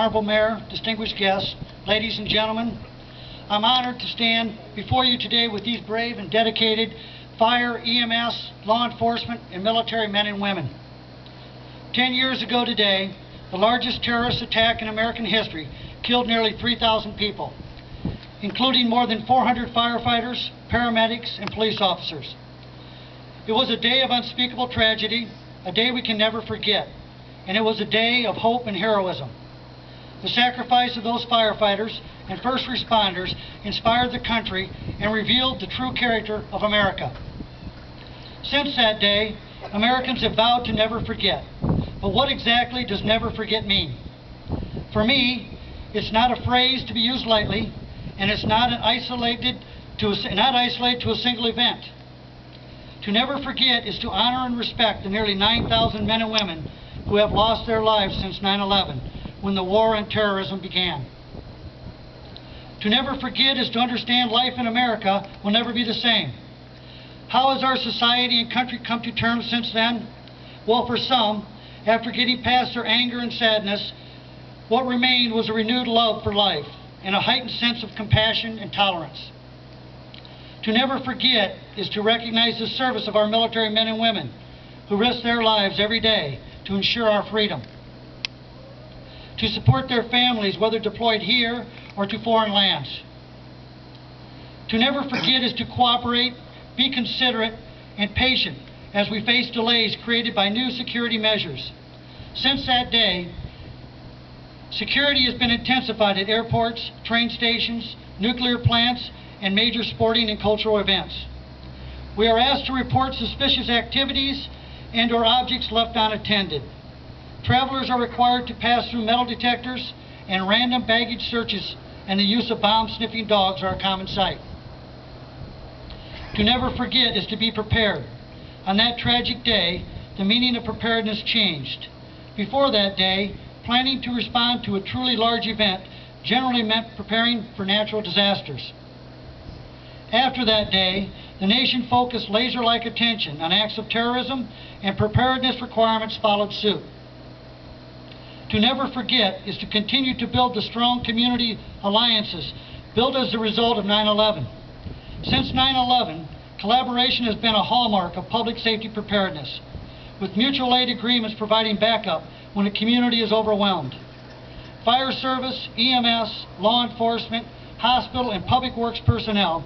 Honorable Mayor, distinguished guests, ladies and gentlemen, I'm honored to stand before you today with these brave and dedicated fire, EMS, law enforcement, and military men and women. 10 years ago today, the largest terrorist attack in American history killed nearly 3,000 people, including more than 400 firefighters, paramedics, and police officers. It was a day of unspeakable tragedy, a day we can never forget, and it was a day of hope and heroism. The sacrifice of those firefighters and first responders inspired the country and revealed the true character of America. Since that day, Americans have vowed to never forget. But what exactly does never forget mean? For me, it's not a phrase to be used lightly, and it's not isolated to a single event. To never forget is to honor and respect the nearly 9,000 men and women who have lost their lives since 9/11, when the war on terrorism began. To never forget is to understand life in America will never be the same. How has our society and country come to terms since then? Well, for some, after getting past their anger and sadness, what remained was a renewed love for life and a heightened sense of compassion and tolerance. To never forget is to recognize the service of our military men and women who risk their lives every day to ensure our freedom. To support their families, whether deployed here or to foreign lands. To never forget is to cooperate, be considerate, and patient as we face delays created by new security measures. Since that day, security has been intensified at airports, train stations, nuclear plants, and major sporting and cultural events. We are asked to report suspicious activities and/or objects left unattended. Travelers are required to pass through metal detectors, and random baggage searches and the use of bomb-sniffing dogs are a common sight. To never forget is to be prepared. On that tragic day, the meaning of preparedness changed. Before that day, planning to respond to a truly large event generally meant preparing for natural disasters. After that day, the nation focused laser-like attention on acts of terrorism, and preparedness requirements followed suit. To never forget is to continue to build the strong community alliances built as a result of 9/11. Since 9/11, collaboration has been a hallmark of public safety preparedness, with mutual aid agreements providing backup when a community is overwhelmed. Fire service, EMS, law enforcement, hospital, and public works personnel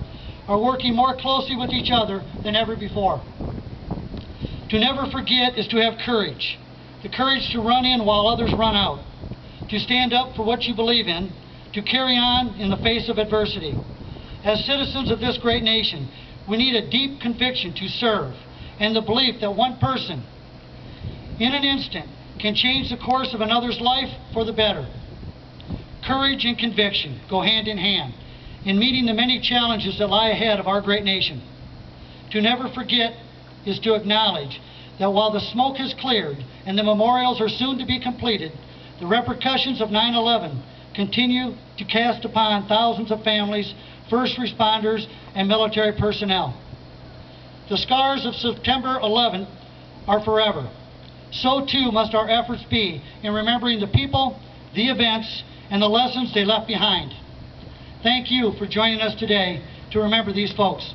are working more closely with each other than ever before. To never forget is to have courage. The courage to run in while others run out, to stand up for what you believe in, to carry on in the face of adversity. As citizens of this great nation, we need a deep conviction to serve and the belief that one person, in an instant, can change the course of another's life for the better. Courage and conviction go hand in hand in meeting the many challenges that lie ahead of our great nation. To never forget is to acknowledge that while the smoke has cleared and the memorials are soon to be completed, the repercussions of 9/11 continue to cast upon thousands of families, first responders, and military personnel. The scars of September 11th are forever. So too must our efforts be in remembering the people, the events, and the lessons they left behind. Thank you for joining us today to remember these folks.